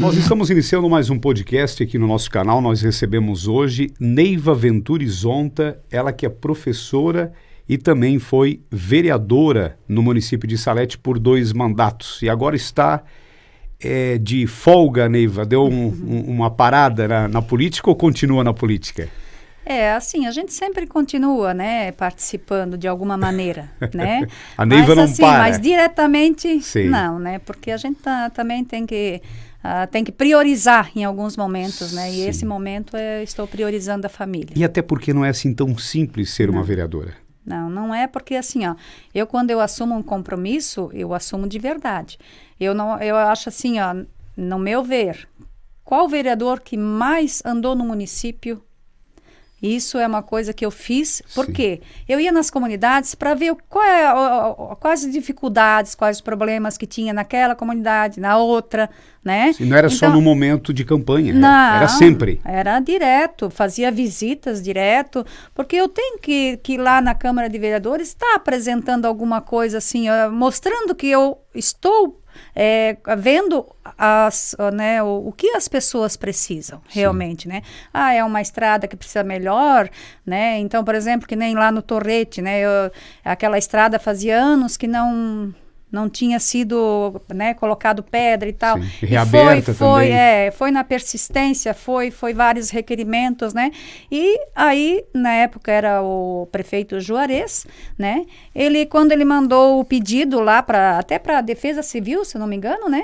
Nós estamos iniciando mais um podcast aqui no nosso canal. Nós recebemos hoje Neiva Venturi Zonta, ela que é professora e também foi vereadora no município de Salete por 2 mandatos. E agora está de folga, Neiva. Deu uma parada na política ou continua na política? Assim, a gente sempre continua, né, participando de alguma maneira, né? A Neiva não para. Mas diretamente, Sim. Não, né? Porque a gente também tem que priorizar em alguns momentos, né? E Sim. esse momento estou priorizando a família. E até porque não é assim tão simples ser uma vereadora. Não é porque assim, quando eu assumo um compromisso, eu assumo de verdade. Eu acho assim, no meu ver, qual vereador que mais andou no município? Isso é uma coisa que eu fiz, porque eu ia nas comunidades para ver quais as dificuldades, quais os problemas que tinha naquela comunidade, na outra, né? E não era só no momento de campanha, era sempre. Era direto, fazia visitas direto, porque eu tenho que ir lá na Câmara de Vereadores, estar apresentando alguma coisa assim, mostrando que eu estou vendo o que as pessoas precisam realmente, né? É uma estrada que precisa melhor, né? Então, por exemplo, que nem lá no Torrete, né? Aquela estrada fazia anos que não tinha sido, né, colocado pedra e tal. Sim. E reaberta também. Foi na persistência, foi vários requerimentos, né? E aí, na época, era o prefeito Juarez, né? Quando ele mandou o pedido lá até para a Defesa Civil, se não me engano, né?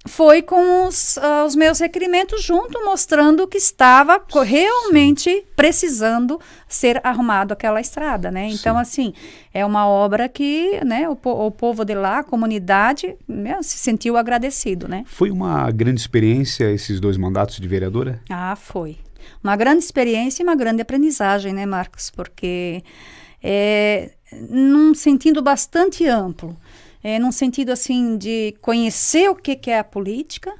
Foi com os meus requerimentos junto, mostrando que estava realmente precisando ser arrumado aquela estrada, né? Então, assim, é uma obra que, né, o povo de lá, a comunidade, né, se sentiu agradecido, né? Foi uma grande experiência esses 2 mandatos de vereadora? Foi. Uma grande experiência e uma grande aprendizagem, né, Marcos? Porque num sentido bastante amplo. Num sentido assim de conhecer o que é a política,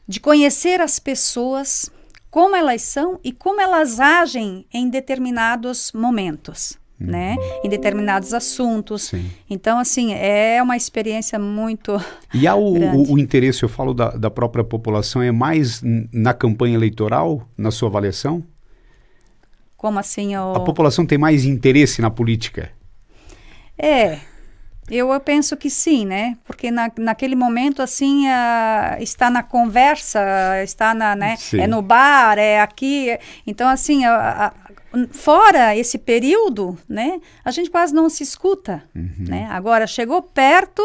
de conhecer as pessoas, como elas são e como elas agem em determinados momentos, né? Em determinados assuntos. Sim. Então, assim, é uma experiência muito E há grande. o interesse, eu falo da própria população, é mais na campanha eleitoral, na sua avaliação? Como assim? A população tem mais interesse na política? Eu penso que sim, né? Porque naquele momento, assim, está na conversa, está né? No bar, aqui. Então, assim, fora esse período, né? A gente quase não se escuta, né? Agora, chegou perto,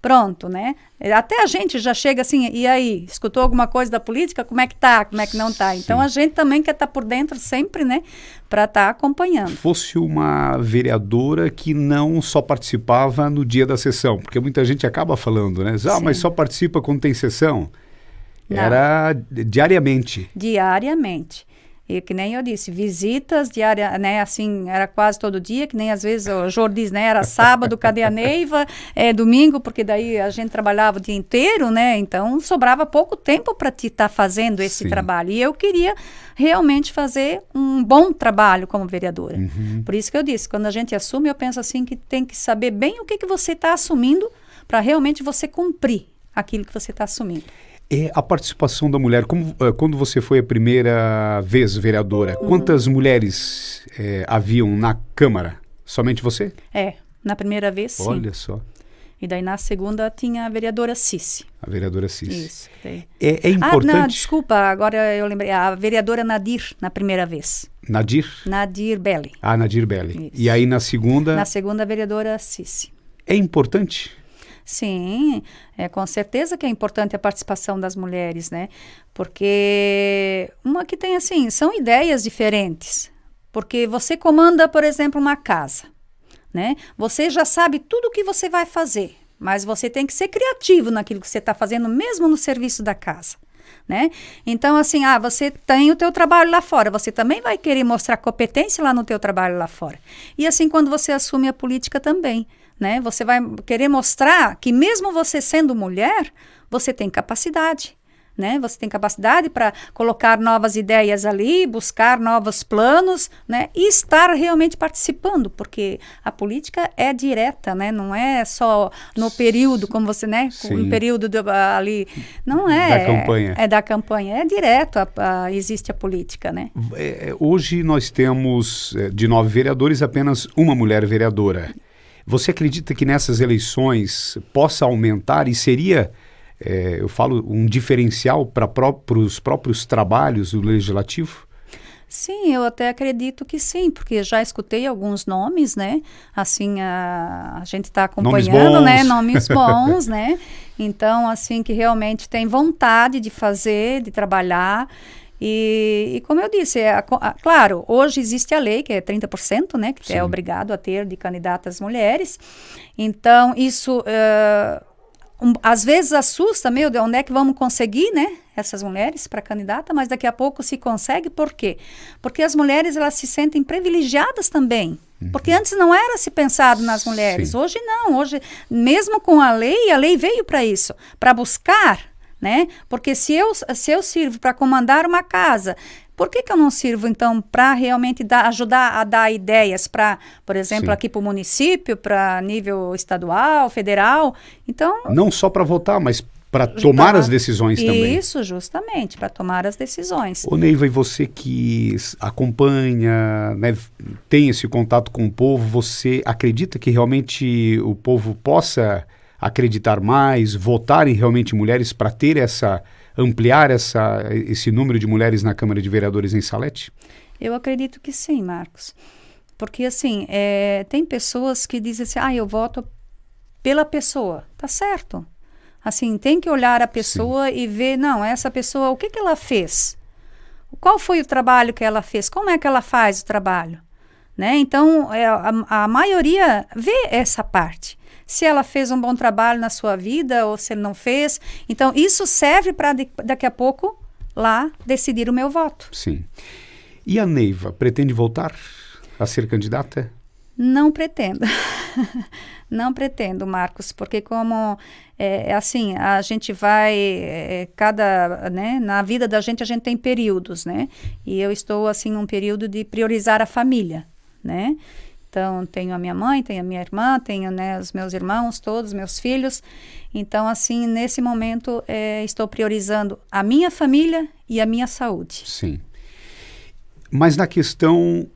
pronto, né? Até a gente já chega assim, e aí? Escutou alguma coisa da política? Como é que tá? Como é que não tá? Então, a gente também quer estar por dentro sempre, né? Para estar acompanhando. Fosse uma vereadora que não só participava no dia da sessão, porque muita gente acaba falando, né? Mas só participa quando tem sessão. Não. Era diariamente. Diariamente. E que nem eu disse, visitas diárias, né, assim, era quase todo dia, que nem às vezes o Jordi diz, né, era sábado, cadê a Neiva, domingo, porque daí a gente trabalhava o dia inteiro, né, então sobrava pouco tempo para te estar fazendo esse trabalho, e eu queria realmente fazer um bom trabalho como vereadora. Por isso que eu disse, quando a gente assume, eu penso assim, que tem que saber bem o que você está assumindo, para realmente você cumprir aquilo que você está assumindo. A participação da mulher, quando você foi a primeira vez vereadora, quantas mulheres haviam na Câmara? Somente você? Na primeira vez, sim. Olha só. E daí na segunda tinha a vereadora Cici. A vereadora Cici. Isso. Daí. É importante... não, desculpa, agora eu lembrei. A vereadora Nadir, na primeira vez. Nadir? Nadir Belli. Nadir Belli. Isso. E aí na segunda? Na segunda, a vereadora Cici. É importante? Sim, com certeza que é importante a participação das mulheres, né? Porque uma que tem assim, são ideias diferentes. Porque você comanda, por exemplo, uma casa, né? Você já sabe tudo o que você vai fazer, mas você tem que ser criativo naquilo que você está fazendo, mesmo no serviço da casa, né? Então, assim, você tem o teu trabalho lá fora, você também vai querer mostrar competência lá no teu trabalho lá fora. E assim, quando você assume a política também, né? Você vai querer mostrar que mesmo você sendo mulher, você tem capacidade, né? Você tem capacidade para colocar novas ideias ali, buscar novos planos, né? E estar realmente participando, porque a política é direta, né? Não é só no período, como você, né? No período ali, não é. Da campanha. É da campanha, é direto, existe a política, né? Hoje nós temos, de 9 vereadores, apenas uma mulher vereadora. Você acredita que nessas eleições possa aumentar e seria... eu falo, um diferencial para os próprios trabalhos do Legislativo? Sim, eu até acredito que sim, porque já escutei alguns nomes, né? Assim, a gente está acompanhando, né? Nomes bons, né? Então, assim, que realmente tem vontade de fazer, de trabalhar. E como eu disse, claro, hoje existe a lei, que é 30%, né? Que é obrigado a ter de candidatas mulheres. Então, isso... às vezes assusta, meu Deus, onde é que vamos conseguir, né, essas mulheres para candidata, mas daqui a pouco se consegue, por quê? Porque as mulheres, elas se sentem privilegiadas também, porque antes não era se pensado nas mulheres, hoje não, hoje, mesmo com a lei veio para isso, para buscar, né, porque se eu sirvo para comandar uma casa, por que eu não sirvo, então, para realmente ajudar a dar ideias para, por exemplo, aqui para o município, para nível estadual, federal? Então... Não só para votar, mas para tomar as decisões também. Isso, justamente, para tomar as decisões. Ô Neiva, e você que acompanha, né, tem esse contato com o povo, você acredita que realmente o povo possa acreditar mais, votar em realmente mulheres para ter ampliar esse número de mulheres na Câmara de Vereadores em Salete? Eu acredito que sim, Marcos. Porque, assim, tem pessoas que dizem assim, eu voto pela pessoa. Tá certo. Assim, tem que olhar a pessoa e ver, não, essa pessoa, o que ela fez? Qual foi o trabalho que ela fez? Como é que ela faz o trabalho? Né? Então, a maioria vê essa parte. Se ela fez um bom trabalho na sua vida ou se ele não fez. Então, isso serve para daqui a pouco lá decidir o meu voto. Sim. E a Neiva, pretende voltar a ser candidata? Não pretendo. Não pretendo, Marcos, porque como, assim, a gente vai, né, na vida da gente a gente tem períodos, né? E eu estou, assim, num período de priorizar a família, né? Então, tenho a minha mãe, tenho a minha irmã, tenho, né, os meus irmãos, todos, meus filhos. Então, assim, nesse momento, estou priorizando a minha família e a minha saúde. Sim. Mas na questão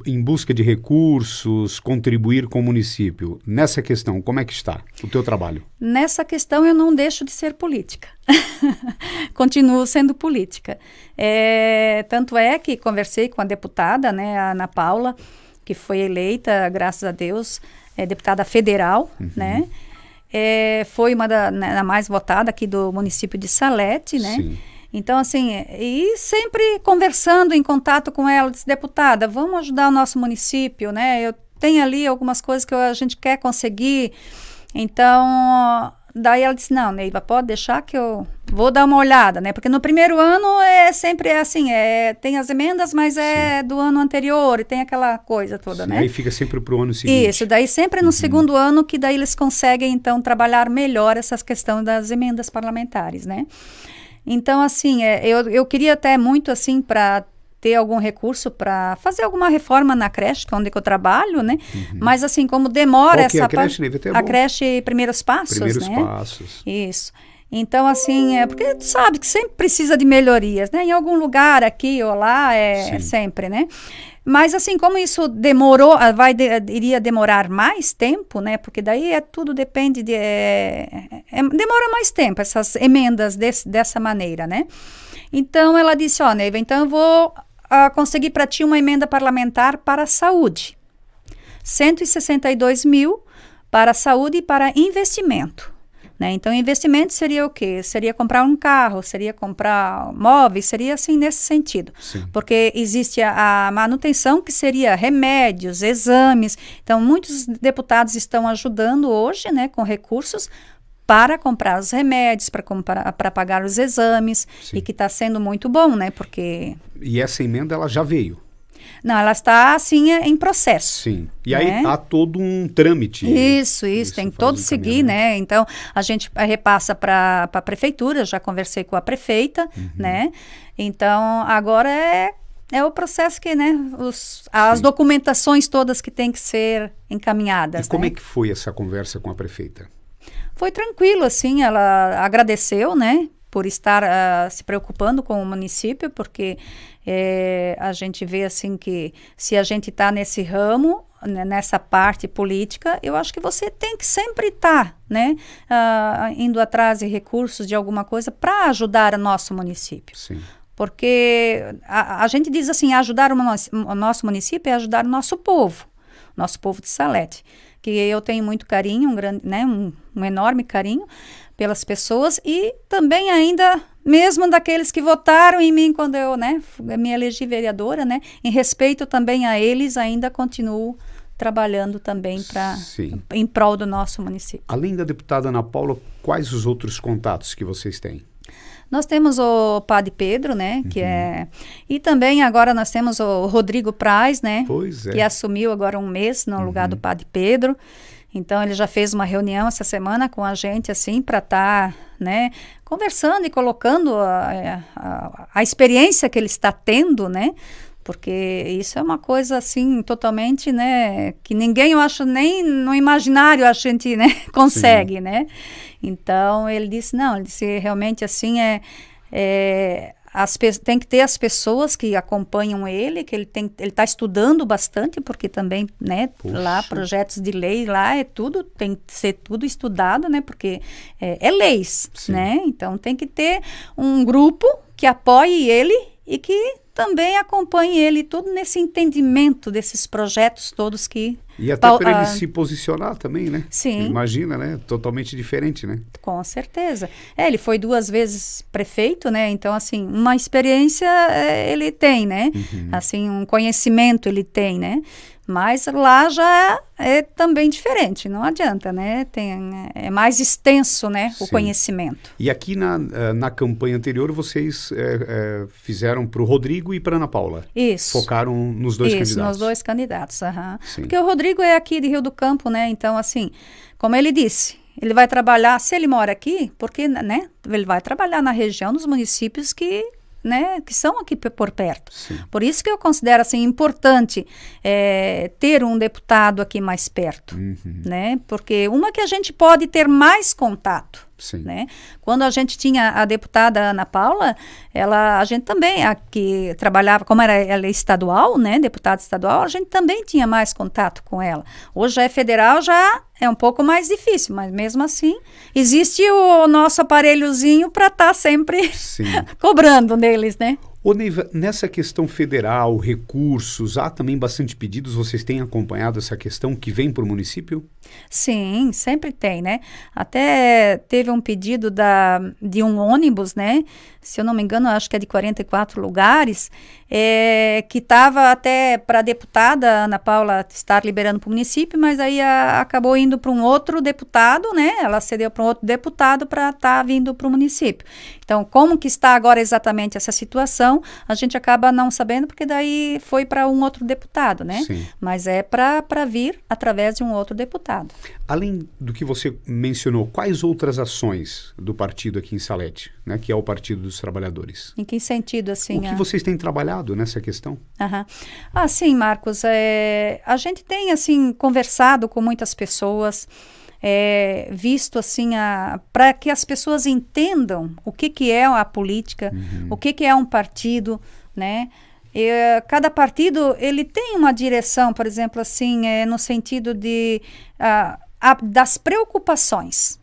em busca de recursos, contribuir com o município, nessa questão, como é que está o teu trabalho? Nessa questão, eu não deixo de ser política. Continuo sendo política. Tanto é que conversei com a deputada, né, a Ana Paula, que foi eleita, graças a Deus, deputada federal, né? Foi uma da mais votada aqui do município de Salete, né? Sim. Então, assim, e sempre conversando, em contato com ela, disse, deputada, vamos ajudar o nosso município, né? Eu tenho ali algumas coisas que a gente quer conseguir. Então, daí ela disse, não, Neiva, pode deixar que eu vou dar uma olhada, né? Porque no primeiro ano sempre assim, tem as emendas, mas do ano anterior, e tem aquela coisa toda, né? Aí fica sempre para o ano seguinte. Isso, daí sempre no segundo ano que daí eles conseguem, então, trabalhar melhor essas questões das emendas parlamentares, né? Então, assim, eu queria até muito, assim, para ter algum recurso para fazer alguma reforma na creche, que é onde eu trabalho, né? Mas, assim, como demora essa... Qual que é a creche, Neiva? A creche Primeiros Passos, Primeiros né? Passos. Isso. Então, assim, porque tu sabe que sempre precisa de melhorias, né? Em algum lugar aqui ou lá, sempre, né? Mas, assim, como isso demorou, iria demorar mais tempo, né? Porque daí tudo depende demora mais tempo, essas emendas dessa maneira, né? Então, ela disse, Neiva, então eu vou conseguir para ti uma emenda parlamentar para a saúde. 162 mil para a saúde e para investimento. Né? Então, investimento seria o quê? Seria comprar um carro, seria comprar móveis, seria assim nesse sentido. Sim. Porque existe a manutenção, que seria remédios, exames. Então, muitos deputados estão ajudando hoje, né, com recursos para comprar os remédios, para pagar os exames. Sim. E que está sendo muito bom, né? Porque... E essa emenda, ela já veio? Não, ela está, assim, em processo. Sim. E né? aí há todo um trâmite. Isso, tem que todo seguir, né? Então, a gente repassa para a prefeitura, já conversei com a prefeita, né? Então, agora é o processo que, né? As documentações todas que têm que ser encaminhadas. E como né? é que foi essa conversa com a prefeita? Foi tranquilo, assim, ela agradeceu, né? Por estar se preocupando com o município, porque a gente vê, assim, que se a gente está nesse ramo, né, nessa parte política, eu acho que você tem que sempre estar, né? Indo atrás de recursos de alguma coisa para ajudar o nosso município. Sim. Porque a gente diz assim, ajudar o nosso município é ajudar o nosso povo de Salete, que eu tenho muito carinho, um enorme carinho pelas pessoas e também ainda mesmo daqueles que votaram em mim quando eu, né, me elegi vereadora, né, em respeito também a eles, ainda continuo trabalhando também em prol do nosso município. Além da deputada Ana Paula, quais os outros contatos que vocês têm? Nós temos o Padre Pedro, né, que e também agora nós temos o Rodrigo Praz, né, que assumiu agora um mês no lugar do Padre Pedro. Então, ele já fez uma reunião essa semana com a gente, assim, para estar, né, conversando e colocando a experiência que ele está tendo, né, porque isso é uma coisa, assim, totalmente, né, que ninguém, eu acho, nem no imaginário a gente, né, consegue, né. Então, ele disse realmente, assim, tem que ter as pessoas que acompanham ele, que ele está estudando bastante, porque também, né, lá, projetos de lei, lá tem que ser tudo estudado, né, porque é leis, né, então tem que ter um grupo que apoie ele e que também acompanhe ele tudo nesse entendimento desses projetos todos que... E até para ele se posicionar também, né? Sim. Imagina, né? Totalmente diferente, né? Com certeza. Ele foi 2 vezes prefeito, né? Então, assim, uma experiência ele tem, né? Assim, um conhecimento ele tem, né? Mas lá já é também diferente, não adianta, né? É mais extenso, né, o conhecimento. E aqui na campanha anterior vocês fizeram para o Rodrigo e para a Ana Paula. Isso. Focaram nos dois candidatos. Isso, nos 2 candidatos, Porque o Rodrigo é aqui de Rio do Campo, né? Então, assim, como ele disse, ele vai trabalhar, se ele mora aqui, porque, né, ele vai trabalhar na região dos municípios que são aqui por perto. Sim. Por isso que eu considero, assim, importante ter um deputado aqui mais perto, né? Porque que a gente pode ter mais contato, né? Quando a gente tinha a deputada Ana Paula, a gente também aqui trabalhava, como ela é estadual, né? Deputada estadual, a gente também tinha mais contato com ela. Hoje é federal, já é um pouco mais difícil, mas mesmo assim, existe o nosso aparelhozinho para estar sempre cobrando deles, né? Ô Neiva, nessa questão federal, recursos, há também bastante pedidos, vocês têm acompanhado essa questão que vem para o município? Sim, sempre tem, né? Até teve um pedido de um ônibus, né? Se eu não me engano, acho que é de 44 lugares, que estava até para a deputada Ana Paula estar liberando para o município, mas aí acabou indo para um outro deputado, né? Ela cedeu para um outro deputado para estar vindo para o município. Então, como que está agora exatamente essa situação, a gente acaba não sabendo, porque daí foi para um outro deputado, né? Sim. Mas é para vir através de um outro deputado. Além do que você mencionou, quais outras ações do partido aqui em Salete, né, que é o Partido dos Trabalhadores? Em que sentido, assim? O que vocês têm trabalhado nessa questão? Sim, Marcos, a gente tem, assim, conversado com muitas pessoas, visto, assim, para que as pessoas entendam o que é a política, o que é um partido, né? Cada partido, ele tem uma direção, por exemplo, assim, no sentido das preocupações,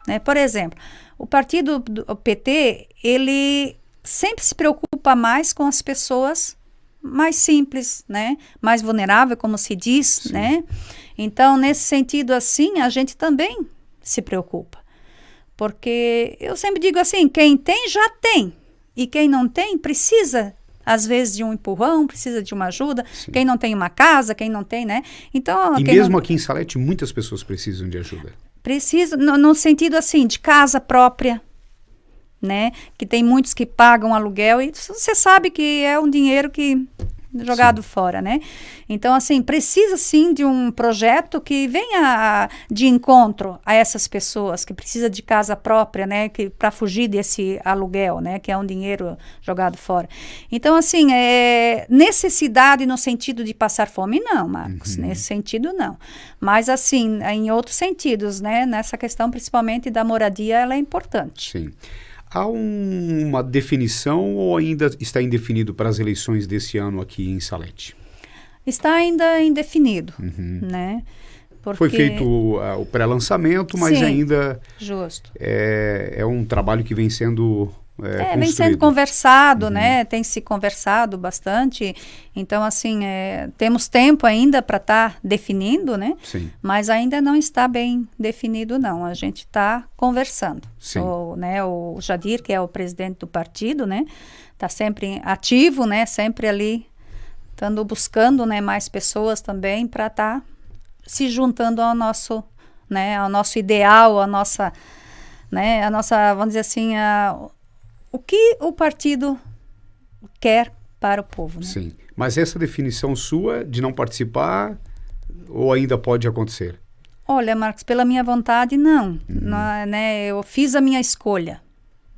né? Por exemplo, o partido do PT, ele sempre se preocupa mais com as pessoas mais simples, né? Mais vulnerável, como se diz, né? Então, nesse sentido, assim, a gente também se preocupa. Porque eu sempre digo assim, quem tem, já tem. E quem não tem, precisa, às vezes, de um empurrão, precisa de uma ajuda. Sim. Quem não tem uma casa, quem não tem, né? Então, e mesmo aqui em Salete, muitas pessoas precisam de ajuda. Precisa, no sentido, assim, de casa própria, né? Que tem muitos que pagam aluguel e você sabe que é um dinheiro que jogado fora, né? Então, assim, precisa sim de um projeto que venha de encontro a essas pessoas que precisam de casa própria, né? Para fugir desse aluguel, né? Que é um dinheiro jogado fora. Então, assim, necessidade no sentido de passar fome, não, Marcos. Nesse sentido, não. Mas, assim, em outros sentidos, né? Nessa questão, principalmente da moradia, ela é importante. Sim. Há uma definição ou ainda está indefinido para as eleições desse ano aqui em Salete? Está ainda indefinido, né? Porque... Foi feito o pré-lançamento, mas Sim, ainda justo. É um trabalho que vem sendo vem sendo conversado, né? Tem se conversado bastante. Então, assim, temos tempo ainda para estar definindo, né? Sim. Mas ainda não está bem definido, não. A gente está conversando. Sim. O Jadir, que é o presidente do partido, né? Está sempre ativo, né? Sempre ali, estando buscando, né, mais pessoas também para estar se juntando ao nosso, né, ao nosso ideal, a nossa, vamos dizer assim, o que o partido quer para o povo, né? Sim, mas essa definição sua de não participar ou ainda pode acontecer? Olha, Marcos, pela minha vontade, não. Não, né, eu fiz a minha escolha,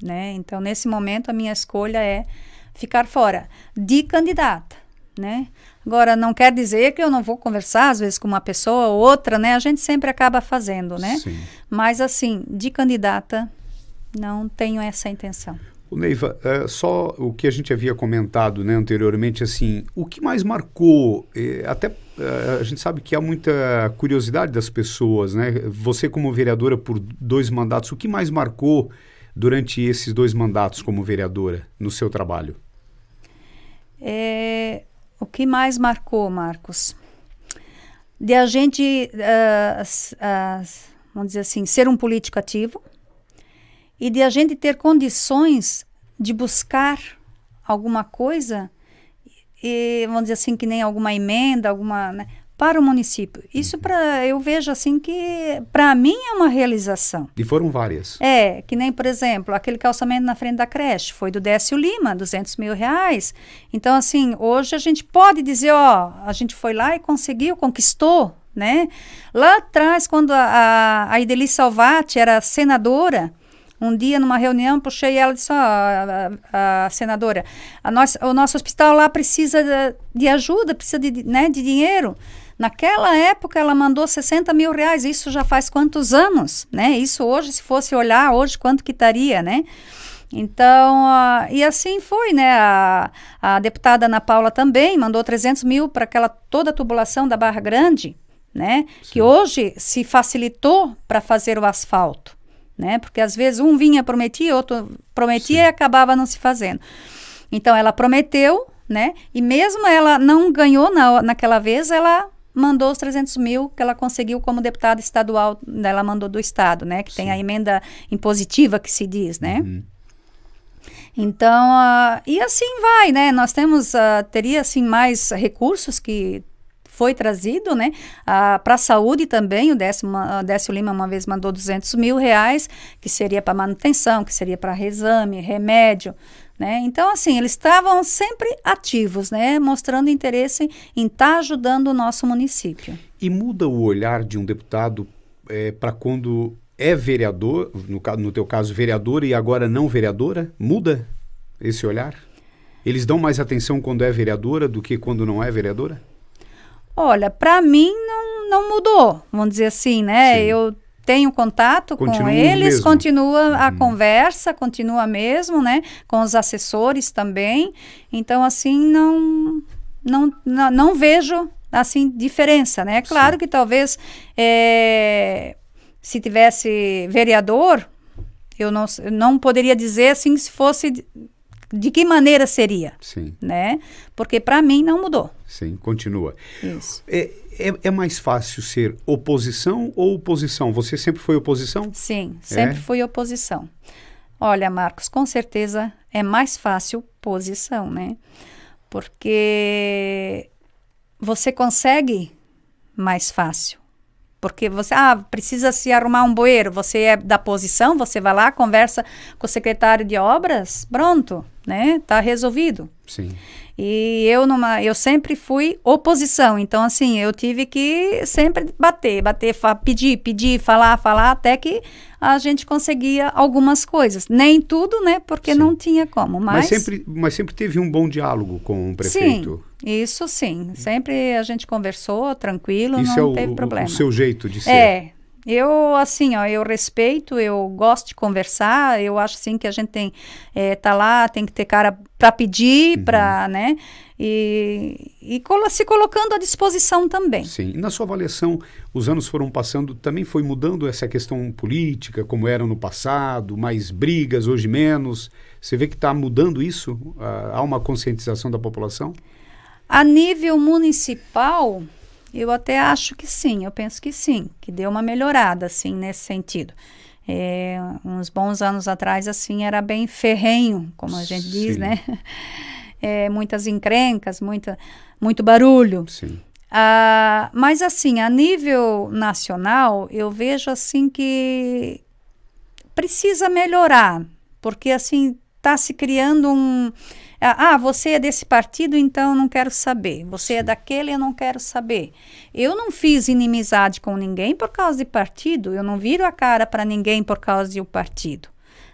né? Então, nesse momento, a minha escolha é ficar fora de candidata, né? Agora, não quer dizer que eu não vou conversar, às vezes, com uma pessoa ou outra, né? A gente sempre acaba fazendo, né? Sim. Mas, assim, de candidata, não tenho essa intenção. Neiva, só o que a gente havia comentado, né, anteriormente, assim, o que mais marcou, a gente sabe que há muita curiosidade das pessoas, né? Você como vereadora por 2 mandatos, o que mais marcou durante esses 2 mandatos como vereadora no seu trabalho? O que mais marcou, Marcos? De a gente, vamos dizer assim, ser um político ativo, e de a gente ter condições de buscar alguma coisa, e, vamos dizer assim, que nem alguma emenda, né, para o município. Isso eu vejo assim que, para mim, é uma realização. E foram várias. Que nem, por exemplo, aquele calçamento na frente da creche, foi do Décio Lima, R$200 mil. Então, assim, hoje a gente pode dizer, a gente foi lá e conseguiu, conquistou, né? Lá atrás, quando a Ideli Salvati era senadora, um dia, numa reunião, puxei ela e disse, a senadora, o nosso hospital lá precisa de ajuda, precisa de dinheiro. Naquela época, ela mandou R$60 mil, isso já faz quantos anos, né? Isso hoje, se fosse olhar, hoje, quanto que estaria, né? Então, e assim foi, né? A deputada Ana Paula também mandou R$300 mil para toda a tubulação da Barra Grande, né? Sim. Que hoje se facilitou para fazer o asfalto, né? Porque às vezes um vinha prometia, outro prometia. Sim. E acabava não se fazendo. Então ela prometeu, né? E mesmo ela não ganhou naquela vez, ela mandou os R$300 mil que ela conseguiu como deputada estadual, ela mandou do estado, né? Que Sim. Tem a emenda impositiva que se diz, né? Então, e assim vai, né? Nós teria assim mais recursos que foi trazido, né? Para a saúde também, o Décio Lima uma vez mandou R$200 mil, que seria para manutenção, que seria para exame, remédio, né? Então, assim, eles estavam sempre ativos, né? Mostrando interesse em estar ajudando o nosso município. E muda o olhar de um deputado para quando é vereador, no teu caso vereadora e agora não vereadora? Muda esse olhar? Eles dão mais atenção quando é vereadora do que quando não é vereadora? Olha, para mim não mudou, vamos dizer assim, né? Sim. Eu tenho contato com eles, continua a conversa, continua mesmo, né? Com os assessores também. Então, assim, não vejo, assim, diferença, né? É claro Sim. que talvez, se tivesse vereador, eu não poderia dizer, assim, se fosse... De que maneira seria? Sim. Né? Porque para mim não mudou. Sim, continua. Isso. É mais fácil ser oposição ou oposição? Você sempre foi oposição? Sim, sempre fui oposição. Olha, Marcos, com certeza é mais fácil posição, né? Porque você consegue mais fácil. Porque você precisa se arrumar um bueiro, você é da posição, você vai lá, conversa com o secretário de obras, pronto, né? Tá resolvido. Sim. E eu sempre fui oposição, então assim, eu tive que sempre bater, pedir, falar, até que a gente conseguia algumas coisas. Nem tudo, né, porque Sim. não tinha como, mas sempre teve um bom diálogo com o prefeito. Sim, isso sim, sempre a gente conversou, tranquilo, Isso não é teve problema. o seu jeito de ser. Eu, assim, ó, eu respeito, eu gosto de conversar, eu acho, assim, que a gente tem, tá lá, tem que ter cara para pedir, para, né, se colocando à disposição também. Sim, e na sua avaliação, os anos foram passando, também foi mudando essa questão política, como era no passado, mais brigas, hoje menos, você vê que está mudando isso? Há uma conscientização da população? A nível municipal, eu até acho que sim, eu penso que sim, que deu uma melhorada, assim, nesse sentido. Uns bons anos atrás, assim, era bem ferrenho, como a gente diz, né? Muitas encrencas, muito barulho. Sim. Mas, assim, a nível nacional, eu vejo, assim, que precisa melhorar, porque, assim, está se criando você é desse partido, então eu não quero saber. Você é daquele, eu não quero saber. Eu não fiz inimizade com ninguém por causa de partido. Eu não viro a cara para ninguém por causa de um partido.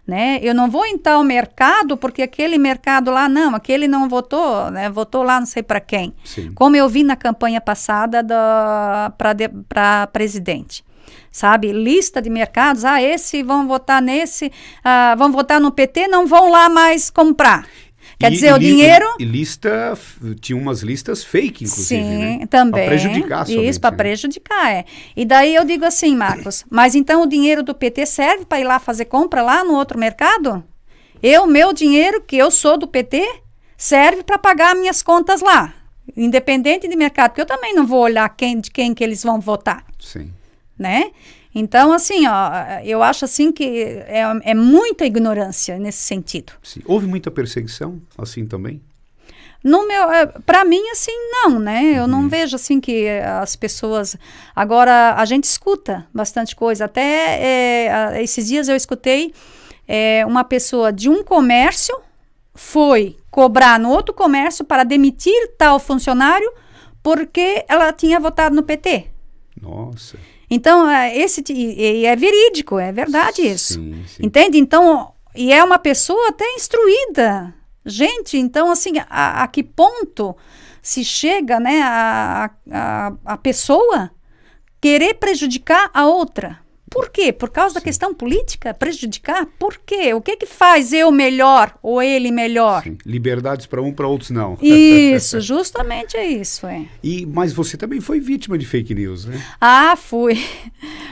Né? Eu não vou em tal mercado porque aquele mercado lá, não, aquele não votou, né? Votou lá não sei para quem. Sim. Como eu vi na campanha passada para presidente. Sabe, lista de mercados, esse vão votar nesse, vão votar no PT, não vão lá mais comprar. Quer dizer, o dinheiro... Tinha umas listas fake, inclusive, sim, né? também. Para prejudicar somente. Isso, para prejudicar, E daí eu digo assim, Marcos, mas então o dinheiro do PT serve para ir lá fazer compra lá no outro mercado? Meu dinheiro, que eu sou do PT, serve para pagar minhas contas lá, independente de mercado, porque eu também não vou olhar de quem que eles vão votar. Sim. Né? Então, assim, eu acho assim que é muita ignorância nesse sentido. Sim. Houve muita perseguição, assim também? Para mim, assim, não, né? Eu não vejo, assim, que as pessoas... Agora, a gente escuta bastante coisa. Até esses dias eu escutei uma pessoa de um comércio foi cobrar no outro comércio para demitir tal funcionário porque ela tinha votado no PT. Nossa... Então, é verídico, é verdade isso. Sim, sim. Entende? Então, e é uma pessoa até instruída. Gente, então, assim, a que ponto se chega, né, a pessoa querer prejudicar a outra? Por quê? Por causa da questão política? Prejudicar? Por quê? O que faz eu melhor ou ele melhor? Sim. Liberdades para um, para outros não. Isso, justamente é isso. Mas você também foi vítima de fake news, né? Fui.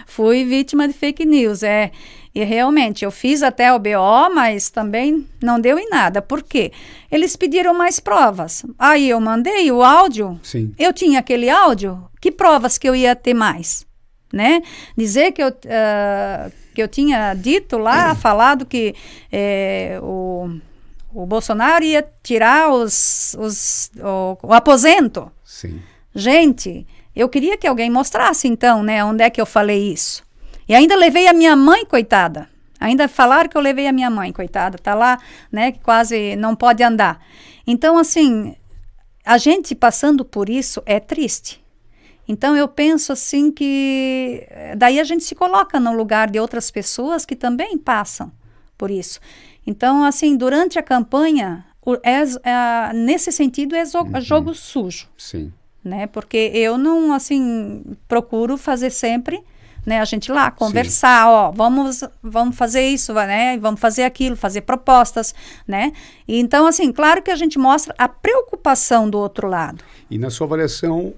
Fui vítima de fake news, E realmente, eu fiz até o BO, mas também não deu em nada. Por quê? Eles pediram mais provas. Aí eu mandei o áudio. Sim. Eu tinha aquele áudio. Que provas que eu ia ter mais? Né? Dizer que eu tinha dito lá, falado que o Bolsonaro ia tirar o aposento. Sim. Gente, eu queria que alguém mostrasse então, né, onde é que eu falei isso. E ainda levei a minha mãe, coitada. Ainda falaram que eu levei a minha mãe, coitada. Tá lá, né, que quase não pode andar. Então, assim, a gente passando por isso é triste. Então, eu penso assim que daí a gente se coloca no lugar de outras pessoas que também passam por isso. Então, assim, durante a campanha, nesse sentido, é jogo sujo. Sim. Né? Porque eu não, assim, procuro fazer sempre, né, a gente lá conversar, vamos fazer isso, né, vamos fazer aquilo, fazer propostas, né, e então, assim, claro que a gente mostra a preocupação do outro lado. E na sua avaliação,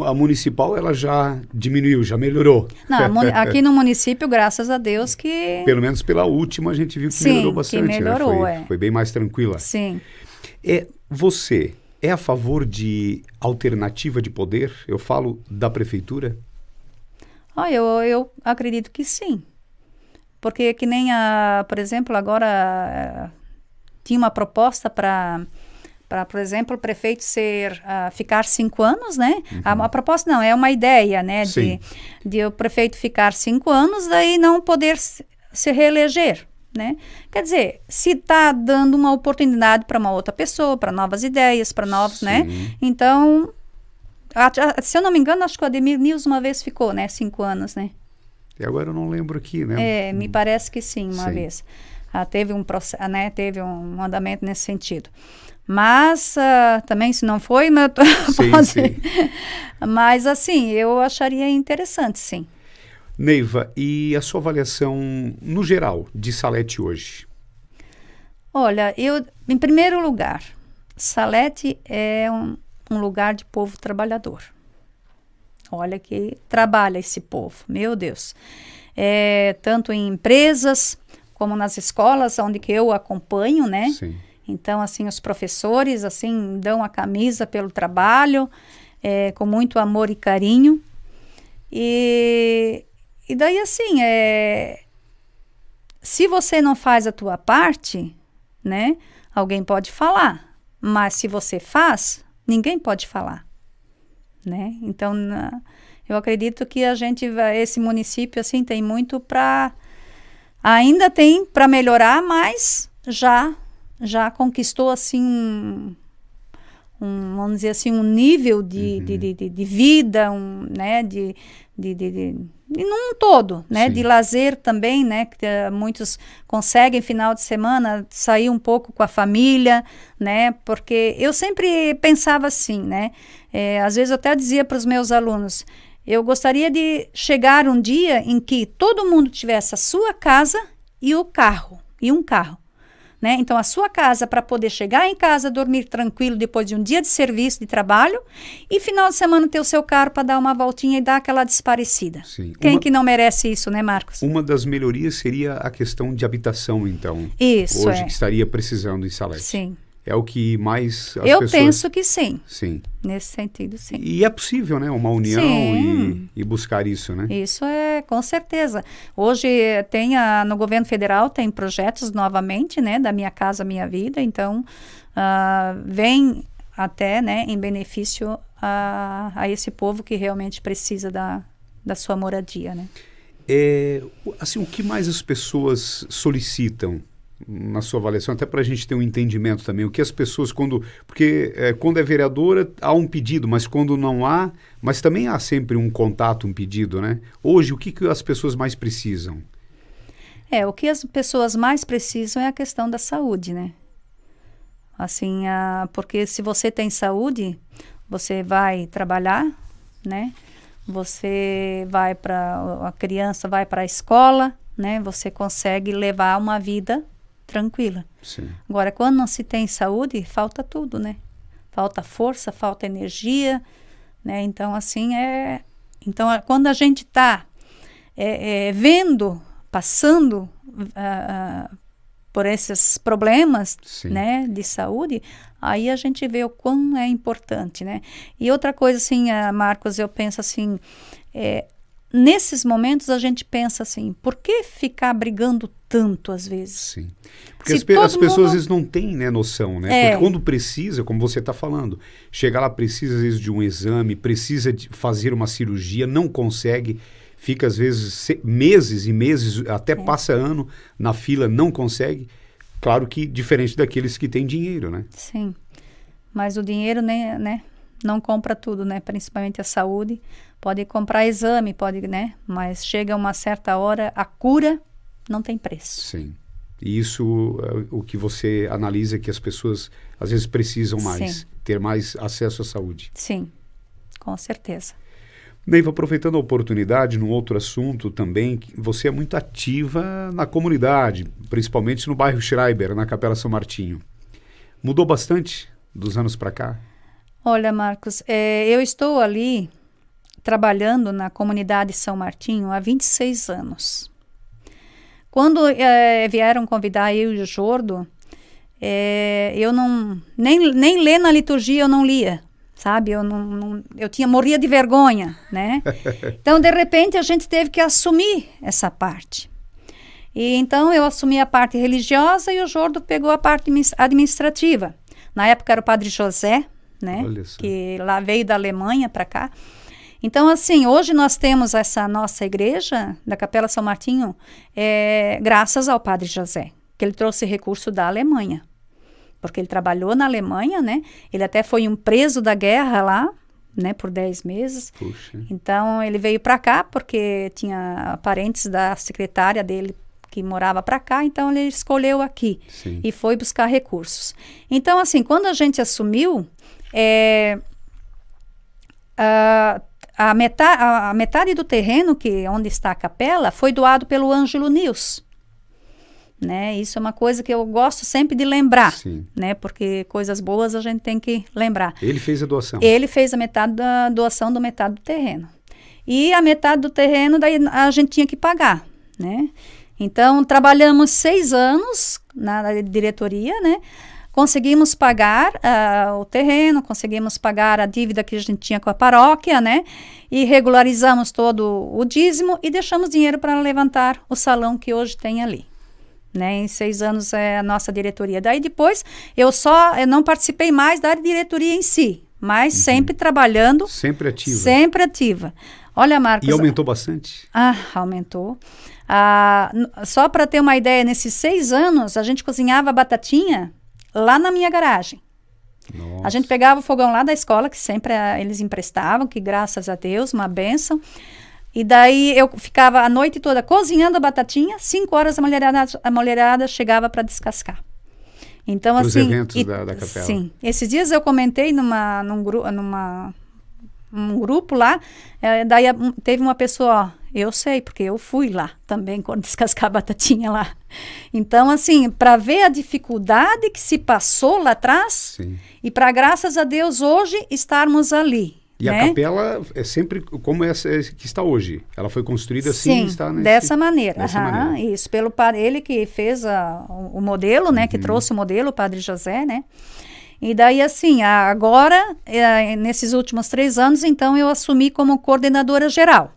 a municipal, ela já diminuiu, já melhorou? Não, aqui no município, graças a Deus que... Pelo menos pela última, a gente viu que melhorou bastante, que melhorou, né? Foi bem mais tranquila. Sim. Você é a favor de alternativa de poder? Eu falo da prefeitura? Eu acredito que sim. Porque que nem, por exemplo, agora tinha uma proposta para, por exemplo, o prefeito ficar 5 anos, né? Uhum. A proposta não, é uma ideia, né? De o prefeito ficar 5 anos, daí não poder se reeleger. né? Quer dizer, se está dando uma oportunidade para uma outra pessoa, para novas ideias, para novos, né? Então, se eu não me engano, acho que o Ademir News uma vez ficou, né? 5 anos, né? E agora eu não lembro aqui, né? Me parece que sim, uma vez. Teve um processo, né? Teve um andamento nesse sentido. Mas também, se não foi, né, Sim. Mas assim, eu acharia interessante, sim. Neiva, e a sua avaliação no geral de Salete hoje? Olha, em primeiro lugar, Salete é um lugar de povo trabalhador. Olha que trabalha esse povo, meu Deus. Tanto em empresas como nas escolas, onde que eu acompanho, né? Sim. Então, assim, os professores, assim, dão a camisa pelo trabalho, com muito amor e carinho. E daí, assim, se você não faz a tua parte, né, alguém pode falar. Mas se você faz, ninguém pode falar, né? Então, eu acredito que esse município, assim, tem muito ainda tem para melhorar, mas já conquistou, assim, vamos dizer assim, um nível de vida, né, e num todo, né, Sim. de lazer também, né, que muitos conseguem final de semana sair um pouco com a família, né, porque eu sempre pensava assim, né, às vezes eu até dizia para os meus alunos, eu gostaria de chegar um dia em que todo mundo tivesse a sua casa e um carro, né? Então, a sua casa para poder chegar em casa, dormir tranquilo depois de um dia de serviço, de trabalho, e final de semana ter o seu carro para dar uma voltinha e dar aquela desaparecida. Sim. Quem que não merece isso, né, Marcos? Uma das melhorias seria a questão de habitação, então. Isso, hoje que estaria precisando em Salete. Sim. É o que mais as eu pessoas... penso que sim. Sim. Nesse sentido, sim. E é possível, né? Uma união e buscar isso, né? Isso com certeza. Hoje no governo federal tem projetos novamente, né? Da Minha Casa Minha Vida. Então, vem até, né? Em benefício a esse povo que realmente precisa da sua moradia, né? Assim, o que mais as pessoas solicitam na sua avaliação, até para a gente ter um entendimento também, o que as pessoas, porque quando é vereadora há um pedido, mas quando não há, mas também há sempre um contato, um pedido, né? Hoje, o que as pessoas mais precisam? O que as pessoas mais precisam é a questão da saúde, né? Assim, porque se você tem saúde, você vai trabalhar, né? A criança vai para a escola, né? Você consegue levar uma vida tranquila. Sim. Agora, quando não se tem saúde, falta tudo, né? Falta força, falta energia, né? Então, assim, Então, quando a gente está passando por esses problemas, né, de saúde, aí a gente vê o quão é importante, né? E outra coisa, assim, Marcos, eu penso assim, nesses momentos a gente pensa assim, por que ficar brigando tanto às vezes? Sim. Porque as pessoas às vezes não têm, né, noção, né? Porque quando precisa, como você está falando, chega lá, precisa às vezes de um exame, precisa de fazer uma cirurgia, não consegue, fica às vezes meses e meses, até passa ano na fila, não consegue. Claro que diferente daqueles que têm dinheiro, né? Sim. Mas o dinheiro, né, não compra tudo, né? Principalmente a saúde. Pode comprar exame, né? Mas chega uma certa hora, a cura não tem preço. Sim. E isso é o que você analisa, que as pessoas às vezes precisam mais, ter mais acesso à saúde. Sim, com certeza. Neiva, aproveitando a oportunidade, num outro assunto também, você é muito ativa na comunidade, principalmente no bairro Schreiber, na Capela São Martinho. Mudou bastante dos anos para cá? Olha, Marcos, eu estou ali trabalhando na comunidade São Martinho há 26 anos. Quando vieram convidar eu e o Jordo, eu nem ler na liturgia eu não lia, sabe? Morria de vergonha, né? Então, de repente, a gente teve que assumir essa parte. E então, eu assumi a parte religiosa e o Jordo pegou a parte administrativa. Na época era o Padre José, né? Que lá veio da Alemanha para cá. Então, assim, hoje nós temos essa nossa igreja da Capela São Martinho, graças ao Padre José, que ele trouxe recurso da Alemanha. Porque ele trabalhou na Alemanha, né? Ele até foi um preso da guerra lá, né? Por 10 meses. Puxa. Então, ele veio para cá porque tinha parentes da secretária dele que morava para cá, então ele escolheu aqui. Sim. E foi buscar recursos. Então, assim, quando a gente assumiu, a metade do terreno, onde está a capela, foi doado pelo Ângelo Nils. Né? Isso é uma coisa que eu gosto sempre de lembrar, Sim. né? Porque coisas boas a gente tem que lembrar. Ele fez a doação. Ele fez a metade da doação do metade do terreno. E a metade do terreno daí a gente tinha que pagar, né? Então, trabalhamos 6 anos na diretoria, né? Conseguimos pagar o terreno, conseguimos pagar a dívida que a gente tinha com a paróquia, né? E regularizamos todo o dízimo e deixamos dinheiro para levantar o salão que hoje tem ali. Né, em 6 anos é a nossa diretoria. Daí depois eu não participei mais da diretoria em si, mas sempre trabalhando. Sempre ativa. Sempre ativa. Olha, Marcos. E aumentou bastante? Aumentou. Só para ter uma ideia, nesses 6 anos a gente cozinhava batatinha lá na minha garagem. Nossa. A gente pegava o fogão lá da escola, que sempre eles emprestavam, que graças a Deus, uma bênção. E daí eu ficava a noite toda cozinhando a batatinha, 5 horas a mulherada chegava para descascar. Então, Para os assim, eventos da capela. Sim. Esses dias eu comentei num grupo lá, daí teve uma pessoa, ó, eu sei, porque eu fui lá também quando descascar a batatinha lá. Então, assim, para ver a dificuldade que se passou lá atrás, Sim. E para, graças a Deus, hoje estarmos ali. E né? A capela é sempre como essa que está hoje. Ela foi construída assim. Sim, Está dessa maneira. maneira. Isso, pelo ele que fez o modelo, né? Que trouxe o modelo, o Padre José, né? E daí, assim, agora, nesses últimos 3 anos, então, eu assumi como coordenadora geral.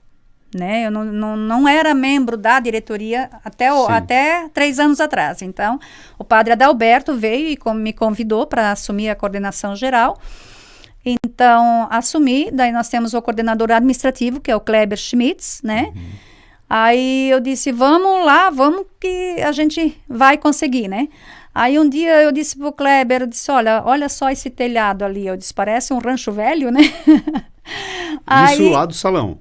Né? Eu não era membro da diretoria até 3 anos atrás. Então, o Padre Adalberto veio e me convidou para assumir a coordenação geral. Então, assumi, daí nós temos o coordenador administrativo, que é o Kleber Schmitz, né? Aí eu disse, vamos lá, vamos que a gente vai conseguir, né? Aí um dia eu disse pro Kleber, eu disse, olha só esse telhado ali. Eu disse, parece um rancho velho, né? Isso lá do salão.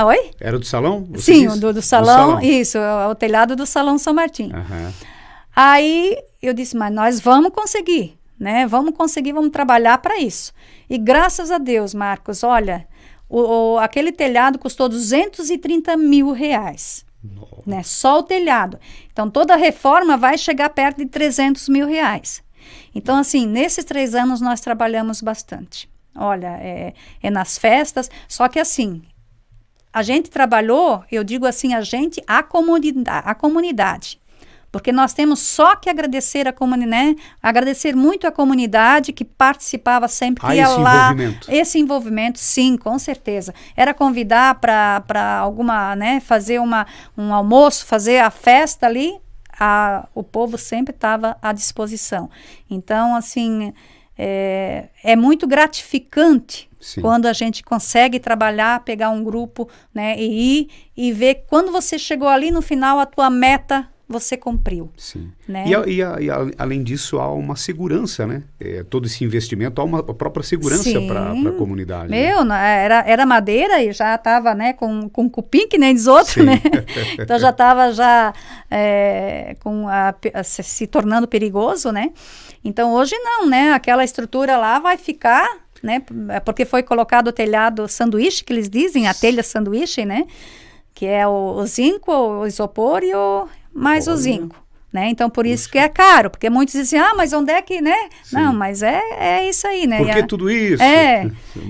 Oi? Era do salão? Sim, do salão, isso, o telhado do Salão São Martinho. Aí eu disse, mas nós vamos conseguir, né? Vamos conseguir, vamos trabalhar para isso. E graças a Deus, Marcos, olha, aquele telhado custou R$230 mil, né? Só o telhado. Então, toda a reforma vai chegar perto de R$300 mil. Então, assim, nesses 3 anos nós trabalhamos bastante. Olha, é nas festas, só que assim, a gente trabalhou, eu digo assim, a comunidade. Porque nós temos só que agradecer a comunidade, né? Agradecer muito a comunidade que participava sempre, que ia lá. Esse envolvimento, sim, com certeza. Era convidar para alguma, né? Fazer um almoço, fazer a festa ali, o povo sempre estava à disposição. Então, assim, é muito gratificante. Sim. Quando a gente consegue trabalhar, pegar um grupo, né? E ir e ver quando você chegou ali no final, a tua meta você cumpriu. Sim. Né? E além disso, há uma segurança, né? Todo esse investimento, há uma própria segurança para a comunidade. Meu, né? Era madeira e já estava, né, com cupim, que nem diz outro, né? Então já estava se tornando perigoso, né? Então hoje não, né? Aquela estrutura lá vai ficar, né? Porque foi colocado o telhado sanduíche, que eles dizem, a telha sanduíche, né? Que é o zinco, o isopor e mais o zinco, né? Então, por isso que é caro, porque muitos dizem, mas onde é que, né? Sim. Não, mas é isso aí, né? Por que tudo isso?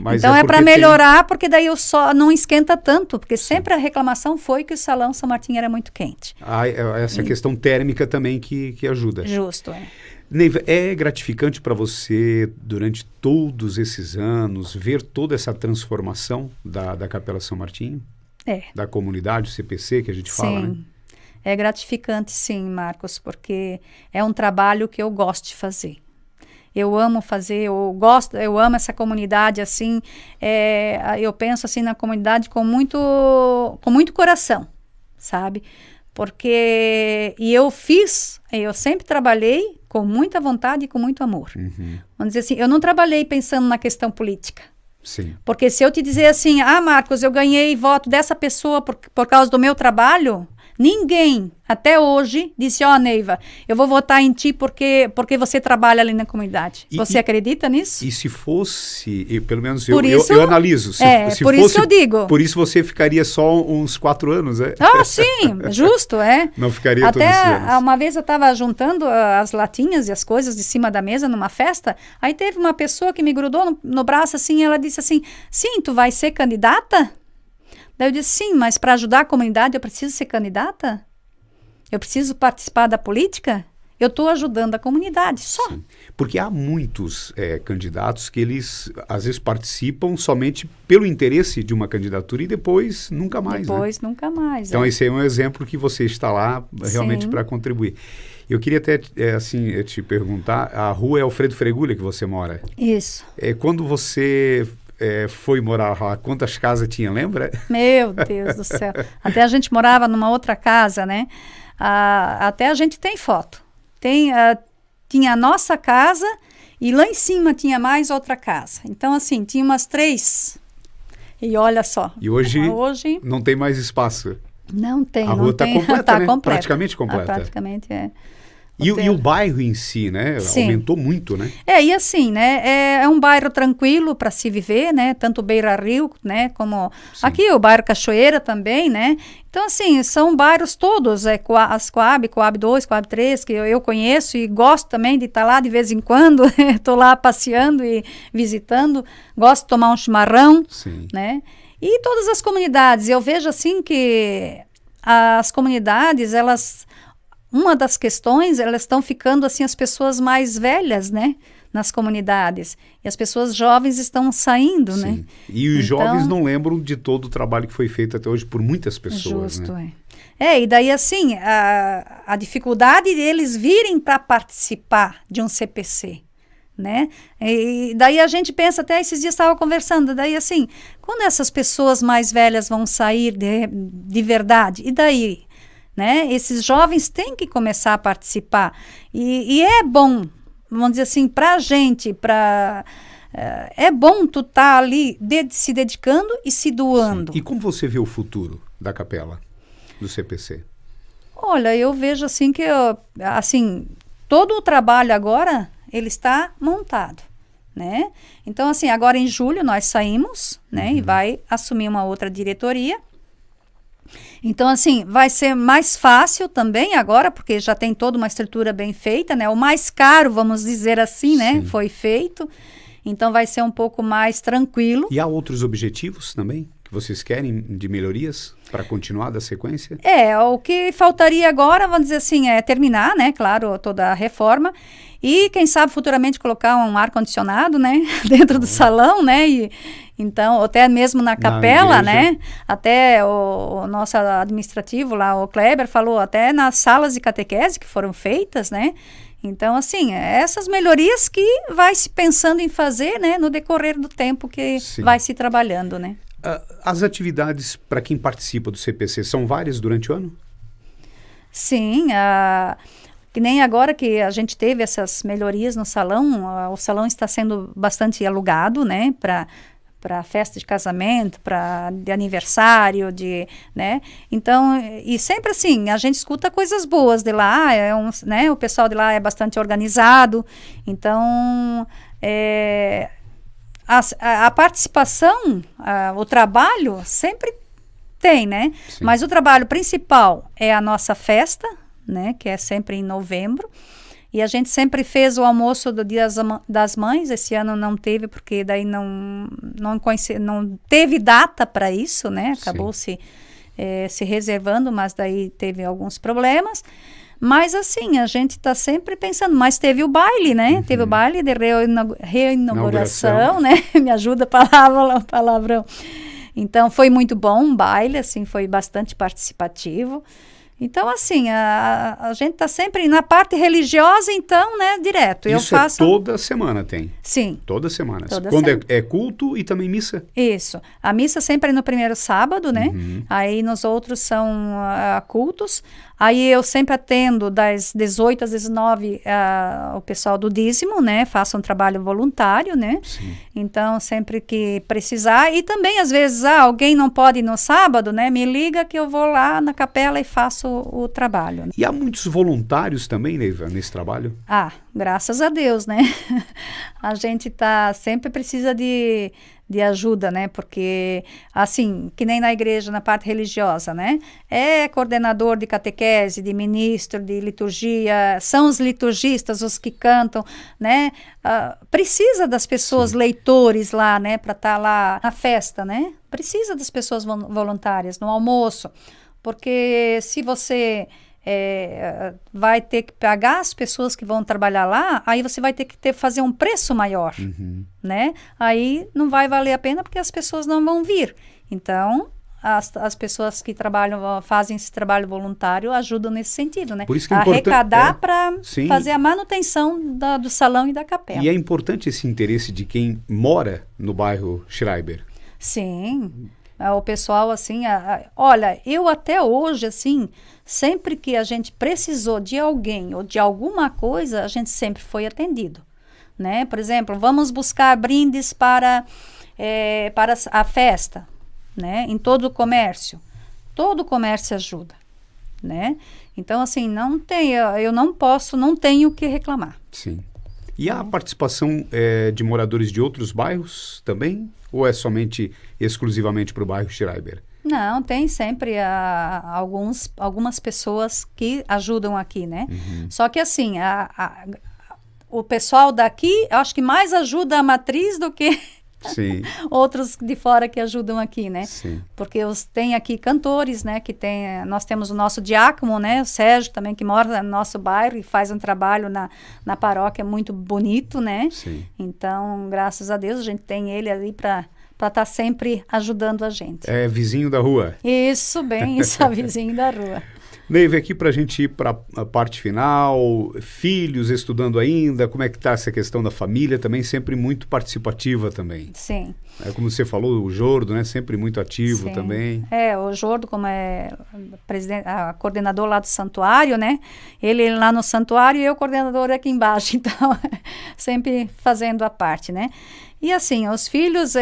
Mas então, para melhorar, porque daí o sol não esquenta tanto, porque sempre a reclamação foi que o Salão São Martinho era muito quente. Essa questão térmica também que ajuda. Justo, Neiva, é gratificante para você, durante todos esses anos, ver toda essa transformação da Capela São Martinho? Da comunidade, o CPC, que a gente fala, né? É gratificante, sim, Marcos, porque é um trabalho que eu gosto de fazer. Eu amo fazer, eu gosto, eu amo essa comunidade, assim, eu penso assim na comunidade com muito coração, sabe? E eu sempre trabalhei com muita vontade e com muito amor. Vamos dizer assim, eu não trabalhei pensando na questão política. Sim. Porque se eu te dizer assim, Marcos, eu ganhei voto dessa pessoa por causa do meu trabalho, ninguém até hoje disse, Neiva, eu vou votar em ti porque você trabalha ali na comunidade. Você acredita nisso? E se fosse, pelo menos eu analiso. Se por fosse, isso que eu digo. Por isso você ficaria só uns 4 anos, é? Sim, justo, Não ficaria todos os anos. Até uma vez eu estava juntando as latinhas e as coisas de cima da mesa numa festa, aí teve uma pessoa que me grudou no braço assim, ela disse assim, sim, tu vai ser candidata? Daí eu disse, sim, mas para ajudar a comunidade eu preciso ser candidata? Eu preciso participar da política? Eu estou ajudando a comunidade, só. Sim. Porque há muitos candidatos que eles, às vezes, participam somente pelo interesse de uma candidatura e depois nunca mais. Nunca mais. Então, esse é um exemplo que você está lá realmente para contribuir. Eu queria até, te perguntar, a rua é Alfredo Fregulha que você mora? Isso. Quando você... foi morar lá, quantas casas tinha, lembra? Meu Deus do céu. Até a gente morava numa outra casa, né? Até a gente tem foto. Tinha a nossa casa e lá em cima tinha mais outra casa. Então, assim, tinha umas 3. E olha só. E hoje não tem mais espaço. Não tem. A rua está completa, né? Completa. Praticamente completa. Praticamente, é. E o bairro em si, né? Sim. Aumentou muito, né? E assim, né? É um bairro tranquilo para se viver, né? Tanto Beira Rio, né? Como sim. Aqui o bairro Cachoeira também, né? Então, assim, são bairros todos, as Coab 2, Coab 3, que eu conheço e gosto também de estar lá de vez em quando. Estou lá passeando e visitando. Gosto de tomar um chimarrão, sim. Né? E todas as comunidades. Eu vejo, assim, que as comunidades, uma das questões, elas estão ficando, assim, as pessoas mais velhas, né? Nas comunidades. E as pessoas jovens estão saindo, sim. Né? E os jovens não lembram de todo o trabalho que foi feito até hoje por muitas pessoas, justo, né? E daí, assim, a dificuldade deles virem para participar de um CPC, né? E daí a gente pensa, até esses dias estava conversando, daí assim, quando essas pessoas mais velhas vão sair de verdade, e daí? Né? Esses jovens têm que começar a participar. E é bom, vamos dizer assim, para a gente, é bom tu estar ali se dedicando e se doando. Sim. E como você vê o futuro da capela, do CPC? Olha, eu vejo assim que, todo o trabalho agora, ele está montado, né? Então, assim, agora em julho nós saímos, né? E vai assumir uma outra diretoria. Então, assim, vai ser mais fácil também agora, porque já tem toda uma estrutura bem feita, né? O mais caro, vamos dizer assim, né? Sim. Foi feito. Então, vai ser um pouco mais tranquilo. E há outros objetivos também que vocês querem de melhorias para continuar da sequência? O que faltaria agora, vamos dizer assim, é terminar, né? Claro, toda a reforma. E, quem sabe, futuramente colocar um ar-condicionado, né? Dentro do salão, né? Então, até mesmo na capela, né? Até o nosso administrativo lá, o Kleber, falou até nas salas de catequese que foram feitas, né? Então, assim, essas melhorias que vai se pensando em fazer, né? No decorrer do tempo que sim. Vai se trabalhando, né? As atividades para quem participa do CPC são várias durante o ano? Sim, que nem agora que a gente teve essas melhorias no salão, o salão está sendo bastante alugado, né? Para festa de casamento, de aniversário, né? Então, e sempre assim, a gente escuta coisas boas de lá, né? O pessoal de lá é bastante organizado, então, a participação, o trabalho sempre tem, né? Sim. Mas o trabalho principal é a nossa festa, né? Que é sempre em novembro. E a gente sempre fez o almoço do Dia das Mães. Esse ano não teve, porque daí não teve data para isso, né? Acabou se reservando, mas daí teve alguns problemas. Mas assim, a gente está sempre pensando. Mas teve o baile, né? Teve o baile de reinauguração, né? Me ajuda a palavrão. Então, foi muito bom o baile, assim, foi bastante participativo. Então, assim, a gente está sempre na parte religiosa, então, né, direto. Isso Eu faço... toda semana tem? Sim. Toda semana. Toda Quando semana. é culto e também missa? Isso. A missa sempre é no primeiro sábado, né? Uhum. Aí nos outros são cultos. Aí eu sempre atendo das 18 às 19 o pessoal do dízimo, né? Faço um trabalho voluntário, né? Sim. Então, sempre que precisar. E também, às vezes, alguém não pode ir no sábado, né? Me liga que eu vou lá na capela e faço o trabalho. E há muitos voluntários também, Neiva, nesse trabalho? Graças a Deus, né? A gente sempre precisa de ajuda, né? Porque, assim, que nem na igreja, na parte religiosa, né? É coordenador de catequese, de ministro, de liturgia, são os liturgistas, os que cantam, né? Precisa das pessoas, Sim. leitores lá, né? Para estar lá na festa, né? Precisa das pessoas voluntárias, no almoço. Porque se você... vai ter que pagar as pessoas que vão trabalhar lá, aí você vai ter que fazer um preço maior, né? Aí não vai valer a pena porque as pessoas não vão vir. Então, as pessoas que fazem esse trabalho voluntário ajudam nesse sentido, né? Por isso que é arrecadar para Sim. fazer a manutenção do salão e da capela. E é importante esse interesse de quem mora no bairro Schreiber. Sim. O pessoal, assim, olha, eu até hoje, assim, sempre que a gente precisou de alguém ou de alguma coisa, a gente sempre foi atendido, né? Por exemplo, vamos buscar brindes para a festa, né? Em todo o comércio ajuda, né? Então, assim, eu não tenho o que reclamar. Sim. E há participação de moradores de outros bairros também? Ou é somente, exclusivamente para o bairro Schreiber? Não, tem sempre algumas pessoas que ajudam aqui, né? Só que assim, o pessoal daqui, eu acho que mais ajuda a matriz do que Sim. outros de fora que ajudam aqui, né? Sim. Porque tem aqui cantores, né? Nós temos o nosso diácono, né? O Sérgio também, que mora no nosso bairro e faz um trabalho na paróquia muito bonito, né? Sim. Então, graças a Deus, a gente tem ele ali para estar sempre ajudando a gente. É vizinho da rua. Isso, bem, isso, a vizinho da rua. Neiva, aqui para a gente ir para a parte final, filhos estudando ainda, como é que está essa questão da família também, sempre muito participativa também. Sim. Como você falou, o Jordo, né, sempre muito ativo. Sim. Também. O Jordo, como é coordenador lá do santuário, né, ele lá no santuário e eu coordenador aqui embaixo, então, sempre fazendo a parte, né. E assim, os filhos,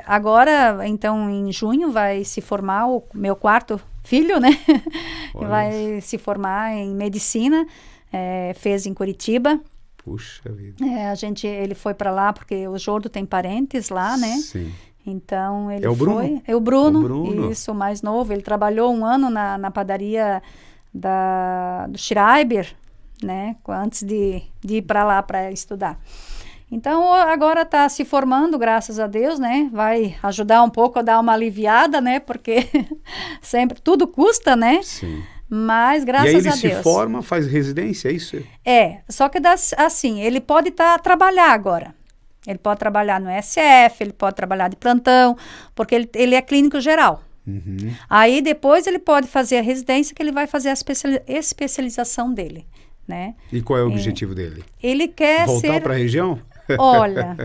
agora, então, em junho vai se formar o meu quarto filho, né? Vai se formar em medicina, fez em Curitiba. Puxa vida. Ele foi para lá porque o Jordo tem parentes lá, né? Sim. Então, ele o foi... Bruno? É o Bruno. O Bruno. Isso, o mais novo. Ele trabalhou 1 ano na padaria do Schreiber, né? Antes de ir para lá para estudar. Então, agora está se formando, graças a Deus, né? Vai ajudar um pouco a dar uma aliviada, né? Porque sempre tudo custa, né? Sim. Mas, graças a Deus. E aí ele se forma, faz residência, é isso? Só que assim, ele pode trabalhar agora. Ele pode trabalhar no SF, ele pode trabalhar de plantão, porque ele é clínico geral. Aí, depois, ele pode fazer a residência, que ele vai fazer a especialização dele, né? E qual é o objetivo dele? Ele quer voltar para a região? Olha,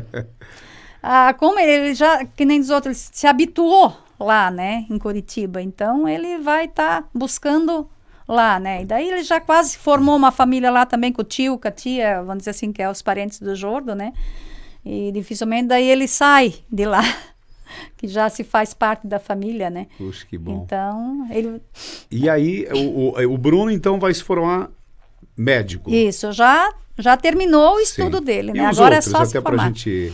como ele já, que nem os outros, se habituou lá, né, em Curitiba, então ele vai estar buscando lá, né, e daí ele já quase formou uma família lá também com o tio, com a tia, vamos dizer assim, que é os parentes do Jordo, né, e dificilmente daí ele sai de lá, que já se faz parte da família, né. Puxa, que bom. Então, ele... E aí, o Bruno, então, vai se formar médico? Isso, já terminou o estudo dele, né? E os agora outros, é só se formar. Gente...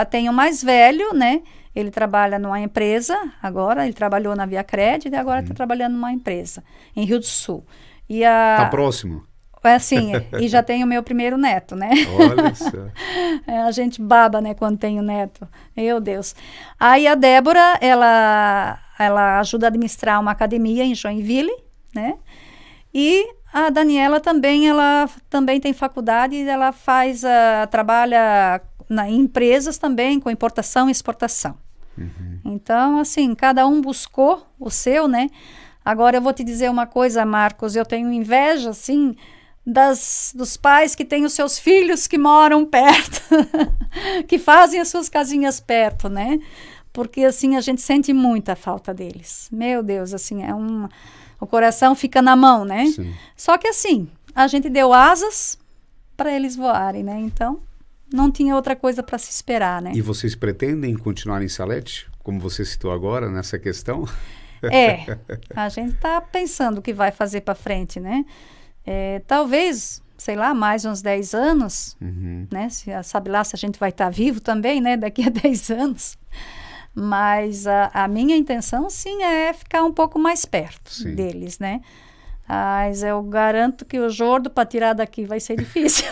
Tem o mais velho, né? Ele trabalha numa empresa agora, ele trabalhou na Via Cred e agora está trabalhando numa empresa em Rio do Sul. Tá próximo? Assim, e já tem o meu primeiro neto, né? Olha só. A gente baba, né, quando tem o neto. Meu Deus. Aí a Débora, ela ajuda a administrar uma academia em Joinville, né? E a Daniela também, ela também tem faculdade e ela trabalha em empresas também com importação e exportação. Então, assim, cada um buscou o seu, né? Agora eu vou te dizer uma coisa, Marcos, eu tenho inveja, assim, dos pais que têm os seus filhos que moram perto, que fazem as suas casinhas perto, né? Porque, assim, a gente sente muita falta deles. Meu Deus, assim, o coração fica na mão, né? Sim. Só que, assim, a gente deu asas para eles voarem, né? Então, não tinha outra coisa para se esperar, né? E vocês pretendem continuar em Salete, como você citou agora, nessa questão? A gente está pensando o que vai fazer para frente, né? Talvez, sei lá, mais uns 10 anos, né? Sabe lá se a gente vai estar vivo também, né? Daqui a 10 anos. Mas a minha intenção, sim, é ficar um pouco mais perto deles, né? Mas eu garanto que o Jordo, para tirar daqui, vai ser difícil.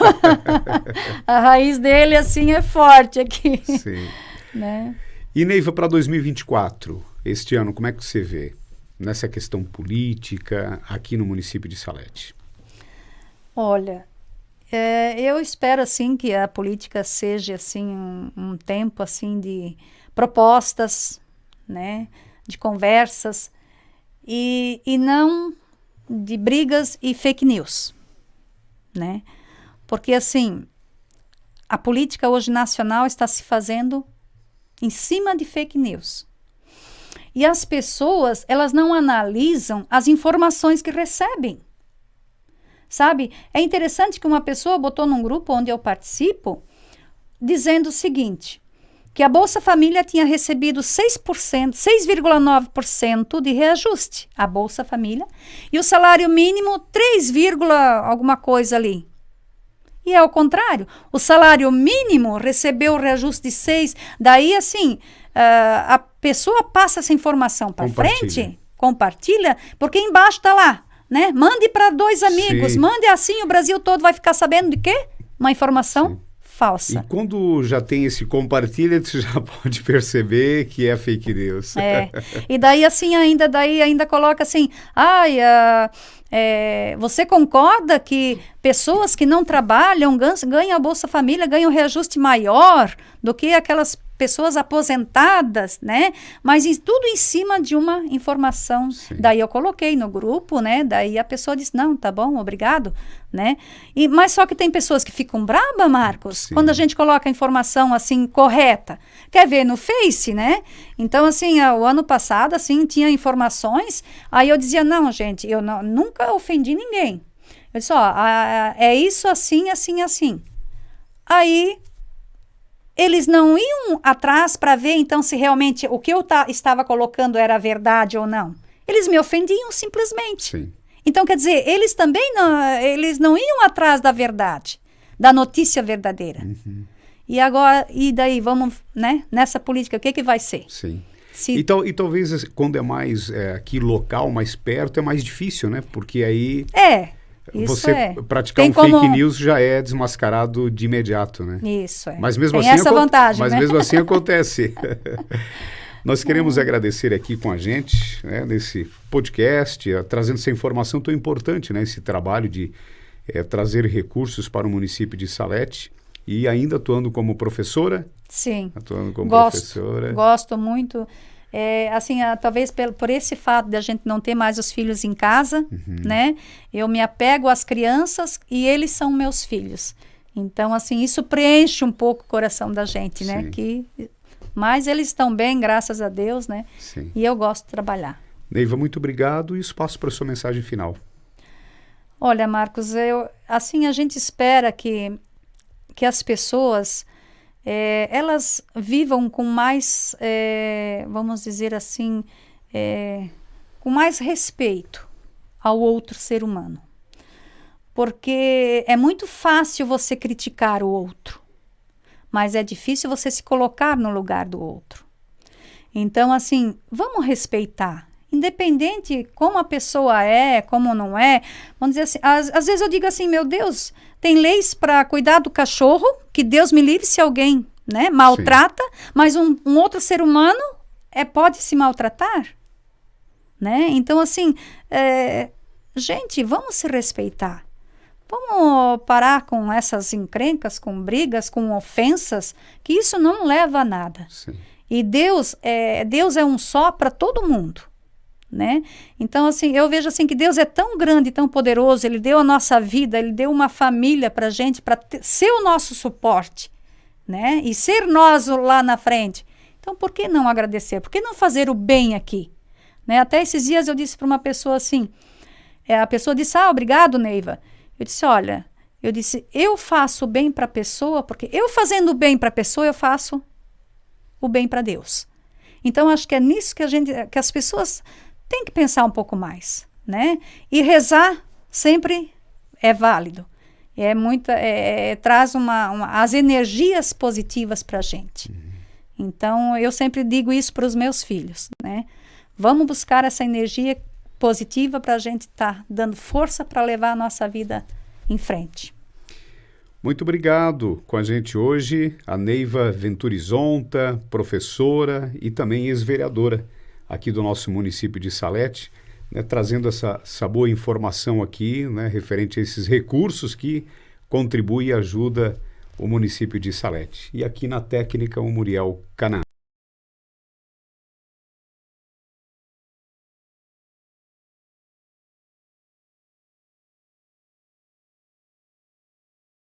A raiz dele, assim, é forte aqui. Sim. Né? E, Neiva, para 2024, este ano, como é que você vê nessa questão política aqui no município de Salete? Olha, eu espero, assim, que a política seja, assim, um tempo, assim, de propostas, né? De conversas e não de brigas e fake news, né? Porque, assim, a política hoje nacional está se fazendo em cima de fake news. E as pessoas, elas não analisam as informações que recebem. Sabe? É interessante que uma pessoa botou num grupo onde eu participo, dizendo o seguinte, que a Bolsa Família tinha recebido 6,9% de reajuste, a Bolsa Família, e o salário mínimo 3, alguma coisa ali. E é ao contrário, o salário mínimo recebeu o reajuste de 6%, daí assim, a pessoa passa essa informação para frente, compartilha, porque embaixo está lá, né? Mande para 2 amigos, mande assim, o Brasil todo vai ficar sabendo de quê? Uma informação falsa. E quando já tem esse compartilha, você já pode perceber que é fake news. E daí assim, ainda coloca assim, você concorda que pessoas que não trabalham ganham a Bolsa Família, ganham um reajuste maior do que aquelas pessoas aposentadas, né? Mas tudo em cima de uma informação. Daí eu coloquei no grupo, né? Daí a pessoa disse, não, tá bom, obrigado, né? Mas só que tem pessoas que ficam braba, Marcos, quando a gente coloca a informação assim correta. Quer ver no Face, né? Então, assim, o ano passado, assim, tinha informações, aí eu dizia, não, gente, eu nunca ofendi ninguém. Eu disse, é isso assim, assim, assim. Aí eles não iam atrás para ver, então, se realmente o que eu estava colocando era verdade ou não. Eles me ofendiam simplesmente. Então, quer dizer, eles também não iam atrás da verdade, da notícia verdadeira. E daí, vamos, né, nessa política, o que vai ser? E talvez, quando é mais aqui local, mais perto, é mais difícil, né? Porque aí... praticar fake news já é desmascarado de imediato, né? Isso, Mas mesmo tem assim, essa vantagem, mas né? mesmo assim acontece. Nós queremos agradecer aqui com a gente, né, nesse podcast, trazendo essa informação tão importante, né? Esse trabalho de trazer recursos para o município de Salete e ainda atuando como professora. Sim. Atuando como professora. Gosto muito. Assim, talvez por esse fato de a gente não ter mais os filhos em casa, né? Eu me apego às crianças e eles são meus filhos. Então, assim, isso preenche um pouco o coração da gente, né? Mas eles estão bem, graças a Deus, né? E eu gosto de trabalhar. Neiva, muito obrigado e espaço para a sua mensagem final. Olha, Marcos, assim, a gente espera que as pessoas... elas vivam com mais, vamos dizer assim, com mais respeito ao outro ser humano. Porque é muito fácil você criticar o outro, mas é difícil você se colocar no lugar do outro. Então, assim, vamos respeitar. Independente como a pessoa é, como não é, vamos dizer assim, às vezes eu digo assim, meu Deus, tem leis para cuidar do cachorro, que Deus me livre se alguém, né, maltrata, mas um outro ser humano pode se maltratar, né? Então, assim, gente, vamos se respeitar. Vamos parar com essas encrencas, com brigas, com ofensas, que isso não leva a nada. E Deus é um só para todo mundo. né? Então, assim, eu vejo assim que Deus é tão grande, tão poderoso, Ele deu a nossa vida, Ele deu uma família para a gente, para ser o nosso suporte, né? E ser nós lá na frente. Então, por que não agradecer? Por que não fazer o bem aqui? Né? Até esses dias eu disse para uma pessoa assim, a pessoa disse, obrigado, Neiva. Eu disse, olha, eu faço o bem para a pessoa, porque eu fazendo o bem para a pessoa, eu faço o bem para Deus. Então, acho que é nisso que as pessoas têm que pensar um pouco mais, né? E rezar sempre é válido. Traz as energias positivas para a gente. Então, eu sempre digo isso para os meus filhos, né? Vamos buscar essa energia positiva para a gente estar dando força para levar a nossa vida em frente. Muito obrigado. Com a gente hoje, a Neiva Venturizonta, professora e também ex-vereadora aqui do nosso município de Salete, né, trazendo essa boa informação aqui, né, referente a esses recursos que contribuem e ajudam o município de Salete. E aqui na técnica, o Muriel Canaã.